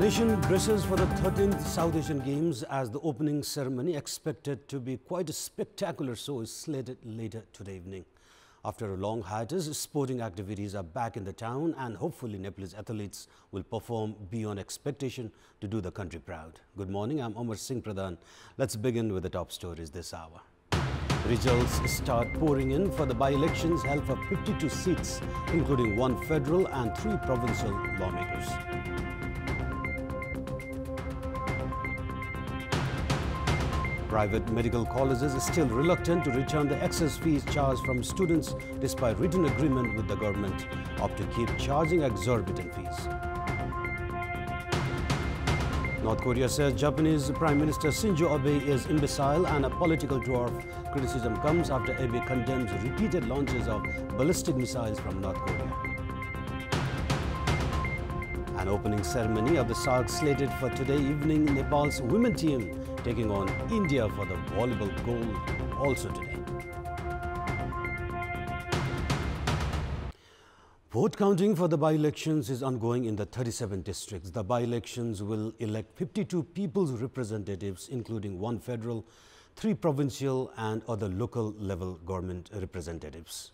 Nation braces for the 13th South Asian Games as the opening ceremony, expected to be quite a spectacular show, is slated later today evening. After a long hiatus, sporting activities are back in the town and hopefully Nepalese athletes will perform beyond expectation to do the country proud. Good morning, I'm Amar Singh Pradhan. Let's begin with the top stories this hour. Results start pouring in for the by-elections held for 52 seats, including 1 federal and 3 provincial lawmakers. Private medical colleges are still reluctant to return the excess fees charged from students despite written agreement with the government opt to keep charging exorbitant fees. North Korea says Japanese Prime Minister Shinzo Abe is imbecile and a political dwarf. Criticism comes after Abe condemns repeated launches of ballistic missiles from North Korea. An opening ceremony of the SARC slated for today evening. Nepal's women team taking on India for the volleyball gold also today. Vote counting for the by-elections is ongoing in the 37 districts. The by-elections will elect 52 people's representatives, including 1 federal, 3 provincial and other local level government representatives.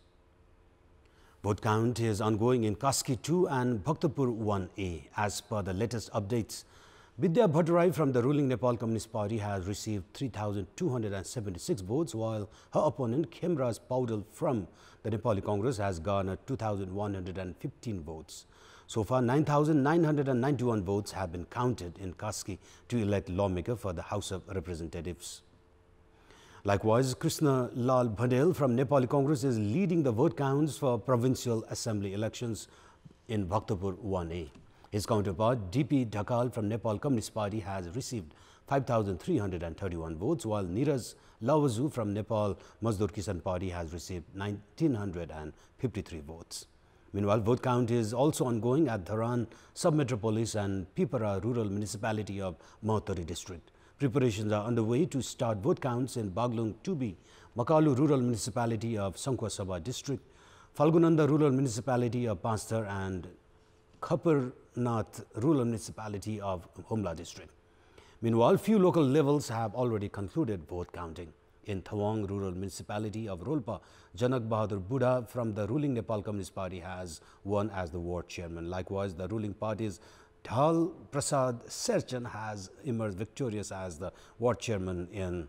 Vote count is ongoing in Kaski 2 and Bhaktapur 1A. As per the latest updates, Vidya Bhattarai from the ruling Nepal Communist Party has received 3,276 votes, while her opponent Khemraj Paudel from the Nepali Congress has garnered 2,115 votes. So far, 9,991 votes have been counted in Kaski to elect lawmaker for the House of Representatives. Likewise, Krishna Lal Bhandel from Nepali Congress is leading the vote counts for provincial assembly elections in Bhaktapur 1A. His counterpart, DP Dhakal from Nepal Communist Party has received 5,331 votes, while Neeraj Lawazu from Nepal Mazdoor Kisan Party has received 1,953 votes. Meanwhile, vote count is also ongoing at Dharan Sub-Metropolis and Pipara Rural Municipality of Mahatari District. Preparations are underway to start vote counts in Baglung 2B, Makalu Rural Municipality of Sankhwa Sabha District, Falgunanda Rural Municipality of Panstar and Khaparnath Rural Municipality of Humla District. Meanwhile, few local levels have already concluded vote counting. In Thawang Rural Municipality of Rolpa, Janak Bahadur Buddha from the ruling Nepal Communist Party has won as the ward chairman. Likewise, the ruling party's Dhal Prasad Serchan has emerged victorious as the ward chairman in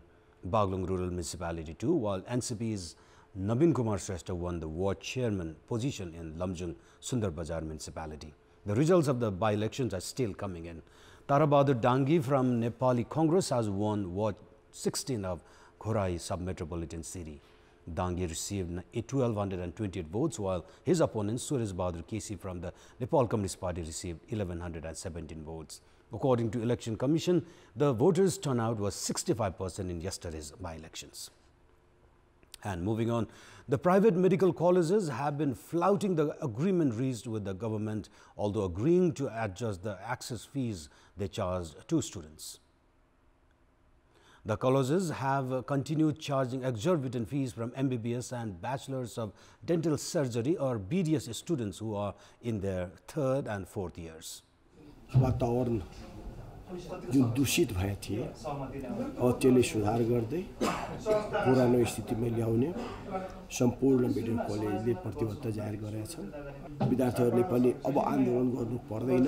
Baglung Rural Municipality too, while NCP's Nabin Kumar Shrestha won the ward chairman position in Lamjung Sundar Bazar Municipality. The results of the by-elections are still coming in. Tarabahadur Dangi from Nepali Congress has won Ward 16 of Khorai Sub-Metropolitan City. Dangi received 1,228 votes, while his opponent Suresh Bahadur Kesi from the Nepal Communist Party received 1,117 votes. According to Election Commission, the voters' turnout was 65% in yesterday's by-elections. And moving on, the private medical colleges have been flouting the agreement reached with the government, although agreeing to adjust the access fees they charged to students. The colleges have continued charging exorbitant fees from MBBS and Bachelors of Dental Surgery or BDS students who are in their 3rd and 4th years. जुन दूषित भए थिए अब त्यसले सुधार गर्दै पुरानो स्थितिमा ल्याउने सम्पूर्ण मेडिकल कलेजले प्रतिबद्धता जाहेर गरेका छन् विद्यार्थीहरूले पनि अब आन्दोलन गर्नु पर्दैन.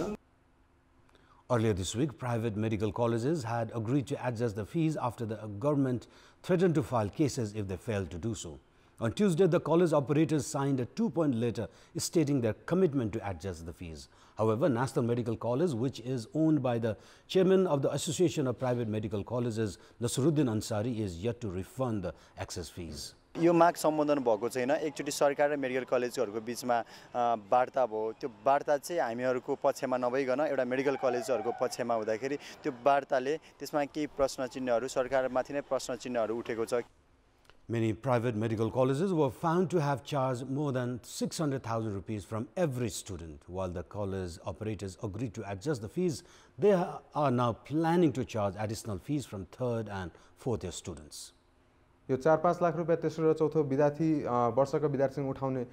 Earlier this week, private medical colleges had agreed to adjust the fees after the government threatened to file cases if they failed to do so. On Tuesday, the college operators signed a 2-point letter stating their commitment to adjust the fees. However, National Medical College, which is owned by the chairman of the Association of Private Medical Colleges, Nasruddin Ansari, is yet to refund the excess fees. यो माग सम्बोधन भएको छैन. एकचोटी सरकार र medical कलेजहरुको बीचमा वार्ता भयो. त्यो वार्ता चाहिँ हामीहरुको पक्षमा नभइकन एउटा मेडिकल कलेजहरुको पक्षमा हुँदाखेरि त्यो वार्ताले त्यसमा केही प्रश्न चिन्हहरु सरकारमाथि नै प्रश्न चिन्हहरु उठेको छ. Many private medical colleges were found to have charged more than 600,000 rupees from every student. While the college operators agreed to adjust the fees, they are now planning to charge additional fees from 3rd and 4th year students. यो 4-5 लाख रुपैयाँ तेस्रो र चौथो विद्यार्थी वर्षका विद्यार्थीसँग उठाउने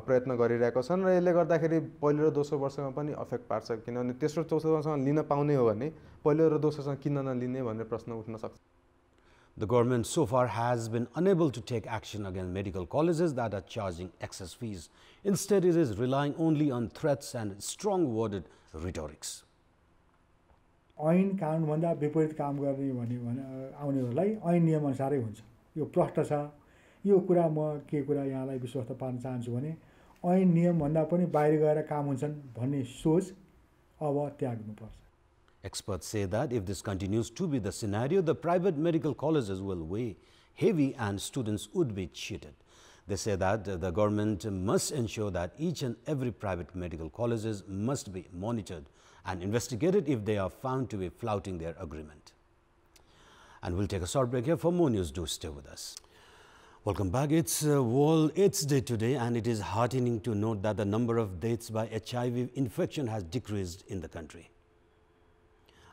प्रयत्न गरिरहेको छन् र यसले गर्दाखेरि पहिलो र दोस्रो वर्षमा पनि अफेक्ट पार्छ किनभने तेस्रो चौथो वर्षमा लिन पाउने हो भने पहिलो र दोस्रोसँग किन नलिने भन्ने प्रश्न उठ्न सक्छ. The government so far has been unable to take action against medical colleges that are charging excess fees. Instead, it is relying only on threats and strong-worded rhetorics. ऐन कानुनभन्दा विपरीत काम गर्ने आउनेहरूलाई ऐन नियमअनुसारै हुन्छ. यो प्रष्ट छ. यो कुरा म के कुरा यहाँलाई विश्वास पार्न चाहन्छु भने ऐन नियमभन्दा पनि बाहिर गएर काम हुन्छन् भन्ने सोच अब त्याग्नुपर्छ. Experts say that if this continues to be the scenario, the private medical colleges will weigh heavy and students would be cheated. They say that the government must ensure that each and every private medical colleges must be monitored and investigated if they are found to be flouting their agreement. And we'll take a short break here. For more news, do stay with us. Welcome back. It's World AIDS Day today, and it is heartening to note that the number of deaths by HIV infection has decreased in the country.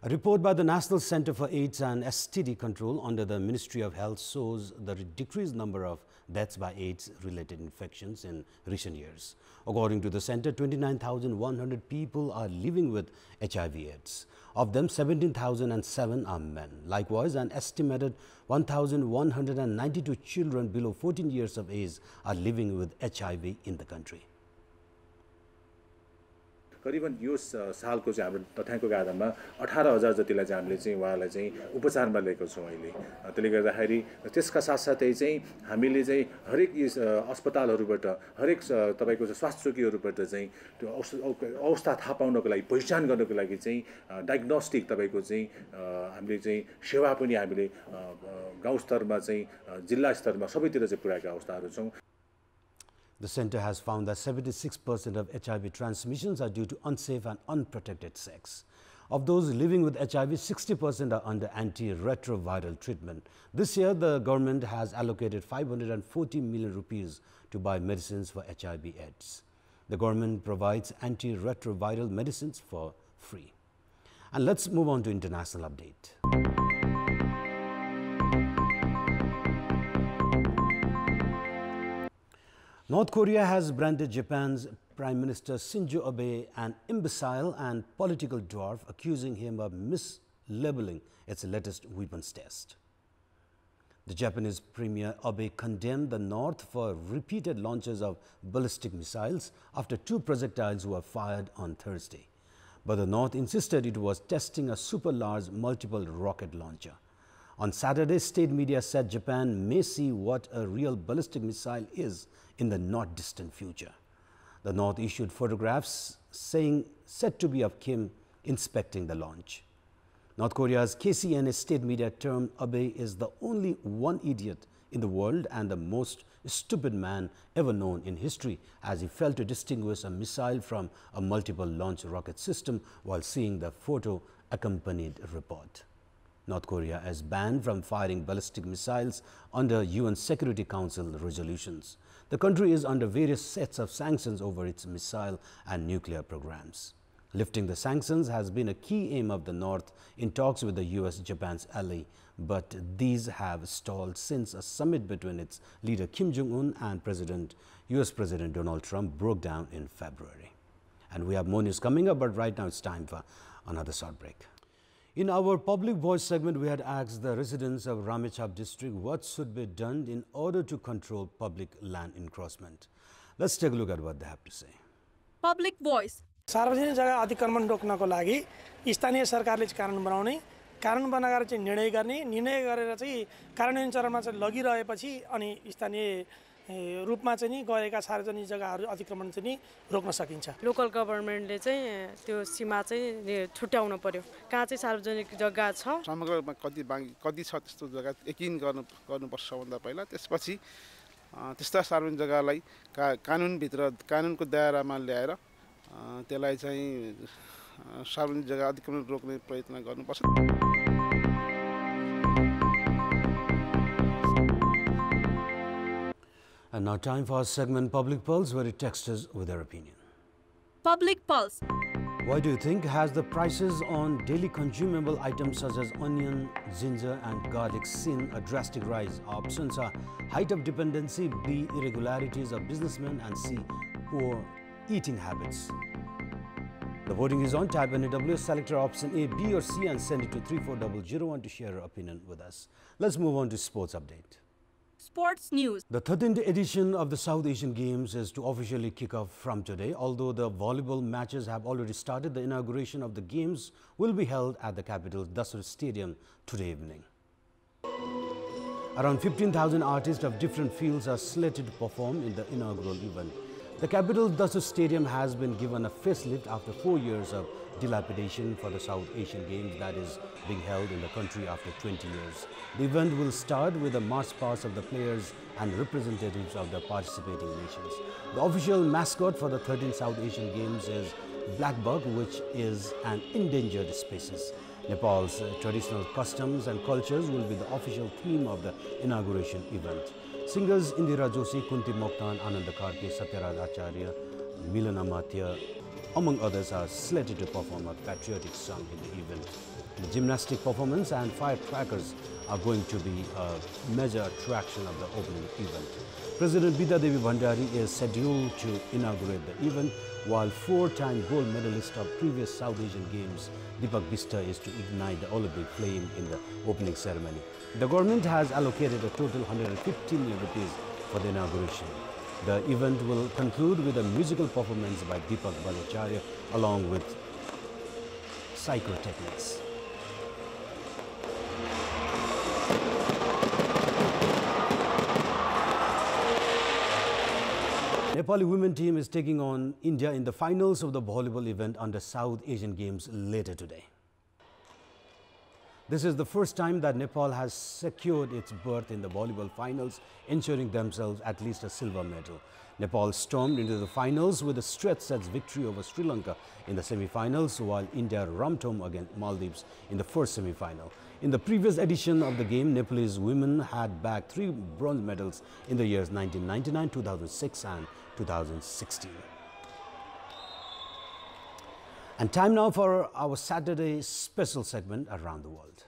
A report by the National Center for AIDS and STD Control under the Ministry of Health shows the decreased number of deaths by AIDS-related infections in recent years. According to the center, 29,100 people are living with HIV/AIDS. Of them, 17,007 are men. Likewise, an estimated 1,192 children below 14 years of age are living with HIV in the country. करिबन यो सालको चाहिँ हाम्रो तथ्याङ्कको आधारमा 18,000 जतिलाई चाहिँ हामीले चाहिँ उहाँलाई चाहिँ उपचारमा लिएको छौँ अहिले. त्यसले गर्दाखेरि त्यसका साथसाथै चाहिँ हामीले चाहिँ हरेक अस्पतालहरूबाट हरेक तपाईको स्वास्थ्य चौकीहरूबाट चाहिँ त्यो अवस्था थाहा पाउनको लागि पहिचान गर्नको लागि चाहिँ डायग्नोस्टिक तपाईको चाहिँ हामीले चाहिँ सेवा पनि हामीले गाउँ स्तरमा चाहिँ जिल्ला स्तरमा सबैतिर चाहिँ पुर्याएका अवस्थाहरू छौँ. The center has found that 76% of HIV transmissions are due to unsafe and unprotected sex. Of those living with HIV, 60% are under antiretroviral treatment. This year, the government has allocated 540 million rupees to buy medicines for HIV/AIDS. The government provides antiretroviral medicines for free. And let's move on to international update. North Korea has branded Japan's Prime Minister Shinzo Abe an imbecile and political dwarf, accusing him of mislabeling its latest weapons test. The Japanese Premier Abe condemned the North for repeated launches of ballistic missiles after 2 projectiles were fired on Thursday. But the North insisted it was testing a super-large multiple rocket launcher. On Saturday, state media said Japan may see what a real ballistic missile is in the not distant future. The North issued photographs said to be of Kim inspecting the launch. North Korea's KCNA state media termed Abe is the only one idiot in the world and the most stupid man ever known in history, as he failed to distinguish a missile from a multiple launch rocket system while seeing the photo accompanied report. North Korea is banned from firing ballistic missiles under UN Security Council resolutions. The country is under various sets of sanctions over its missile and nuclear programs. Lifting the sanctions has been a key aim of the North in talks with the US, Japan's ally, but these have stalled since a summit between its leader Kim Jong-un and US President Donald Trump broke down in February. And we have more news coming up, but right now it's time for another short break. In our public voice segment, we had asked the residents of Ramechhap district what should be done in order to control public land encroachment. Let's take a look at what they have to say. Public voice. सार्वजनिक जग्गा अतिक्रमण रोक्नको लागि स्थानीय सरकारले कानुन बनाउने, कानुन बनाएर चाहिँ निर्णय गर्ने, निर्णय गरेर चाहिँ कार्यान्वयन चरणमा चाहिँ लगिरहेपछि अनि स्थानीय रूपमा चाहिँ नि गएका सार्वजनिक जग्गाहरू अतिक्रमण चाहिँ नि रोक्न सकिन्छ. लोकल गभर्नमेन्टले चाहिँ त्यो सीमा चाहिँ छुट्याउन पर्यो. कहाँ चाहिँ सार्वजनिक जग्गा छ, समग्रमा कति छ त्यस्तो जग्गा यकिन गर्नुपर्छ भन्दा पहिला, त्यसपछि त्यस्ता सार्वजनिक जग्गालाई कानुनभित्र कानुनको दायरामा ल्याएर त्यसलाई चाहिँ सार्वजनिक जग्गा अतिक्रमण रोक्ने प्रयत्न गर्नुपर्छ. And now time for our segment Public Pulse, where it texts us with their opinion. Public Pulse. Why do you think has the prices on daily consumable items such as onion, ginger and garlic seen a drastic rise? Our options are height of dependency, B, irregularities of businessmen, and C, poor eating habits. The voting is on. Type NAWS, select your option A, B or C and send it to 34001 to share your opinion with us. Let's move on to sports update. Sports news. The 13th edition of the South Asian Games is to officially kick off from today. Although the volleyball matches have already started, the inauguration of the Games will be held at the capital's Dasar Stadium today evening. Around 15,000 artists of different fields are slated to perform in the inaugural event. The capital's Dasar Stadium has been given a facelift after 4 years of dilapidation for the South Asian Games that is being held in the country after 20 years. The event will start with a march past of the players and representatives of the participating nations. The official mascot for the 13th South Asian Games is black buck, which is an endangered species. Nepal's traditional customs and cultures will be the official theme of the inauguration event. Singers Indira Joshi, Kunti Mokhtan, Anand Karke, Satyaraj Acharya, Milan Amatya, among others, are slated to perform a patriotic song in the event. The gymnastic performance and firecrackers are going to be a major attraction of the opening event. President Bida Devi Bhandari is scheduled to inaugurate the event, while four-time gold medalist of previous South Asian Games, Deepak Bista, is to ignite the Olympic flame in the opening ceremony. The government has allocated a total 150 million rupees for the inauguration. The event will conclude with a musical performance by Deepak Bhattacharya along with psychotechnics. Nepali women team is taking on India in the finals of the volleyball event under South Asian Games later today. This is the first time that Nepal has secured its berth in the volleyball finals, ensuring themselves at least a silver medal. Nepal stormed into the finals with a stretch sets victory over Sri Lanka in the semi-finals, while India ramped home against Maldives in the first semi-final. In the previous edition of the game, Nepalese women had bagged 3 bronze medals in the years 1999, 2006 and 2016. And time now for our Saturday special segment, Around the World.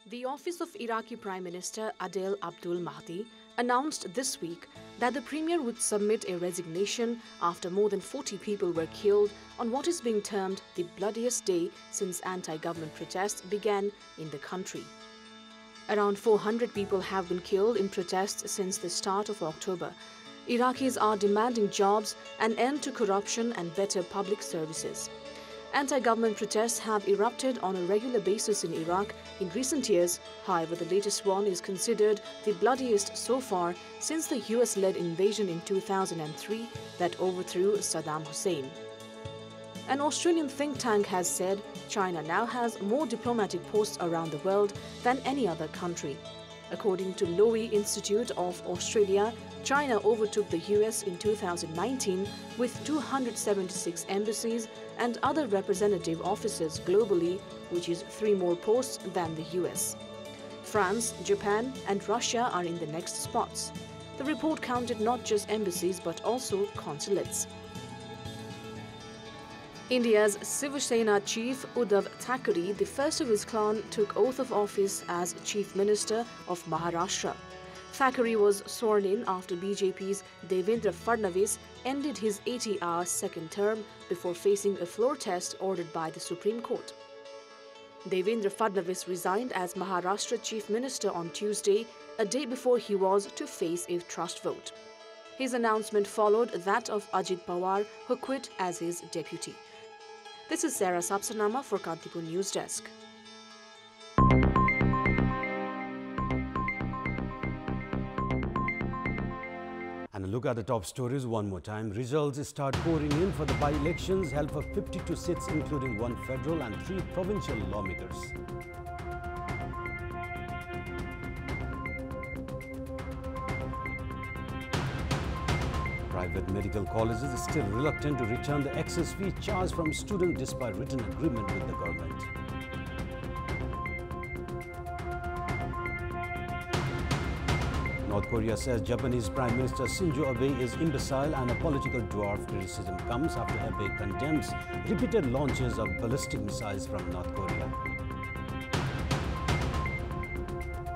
The office of Iraqi Prime Minister Adel Abdul Mahdi announced this week that the premier would submit a resignation after more than 40 people were killed on what is being termed the bloodiest day since anti-government protests began in the country. Around 400 people have been killed in protests since the start of October. Iraqis are demanding jobs, an end to corruption and better public services. Anti-government protests have erupted on a regular basis in Iraq in recent years. However, the latest one is considered the bloodiest so far since the US-led invasion in 2003 that overthrew Saddam Hussein. An Australian think tank has said China now has more diplomatic posts around the world than any other country. According to Lowy Institute of Australia, China overtook the US in 2019 with 276 embassies and other representative offices globally, which is 3 more posts than the US. France, Japan and Russia are in the next spots. The report counted not just embassies but also consulates. India's Shiv Sena chief Uddhav Thackeray, the first of his clan, took oath of office as Chief Minister of Maharashtra. Thackeray was sworn in after BJP's Devendra Fadnavis ended his 80-hour second term before facing a floor test ordered by the Supreme Court. Devendra Fadnavis resigned as Maharashtra Chief Minister on Tuesday, a day before he was to face a trust vote. His announcement followed that of Ajit Pawar, who quit as his deputy. This is Sarah Sapsanama for Kantipur News Desk. And a look at the top stories one more time. Results start pouring in for the by-elections held for 52 seats, including 1 federal and 3 provincial lawmakers. Private medical colleges are still reluctant to return the excess fee charged from students despite written agreement with the government. North Korea says Japanese Prime Minister Shinzo Abe is imbecile and a political dwarf. Criticism comes after Abe condemns repeated launches of ballistic missiles from North Korea.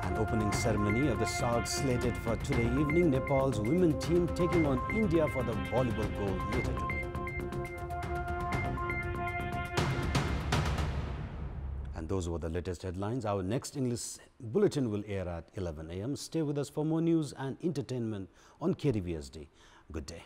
An opening ceremony of the SARC slated for today evening. Nepal's women team taking on India for the volleyball gold later today. And those were the latest headlines. Our next English bulletin will air at 11 a.m. Stay with us for more news and entertainment on KTVSD. Good day.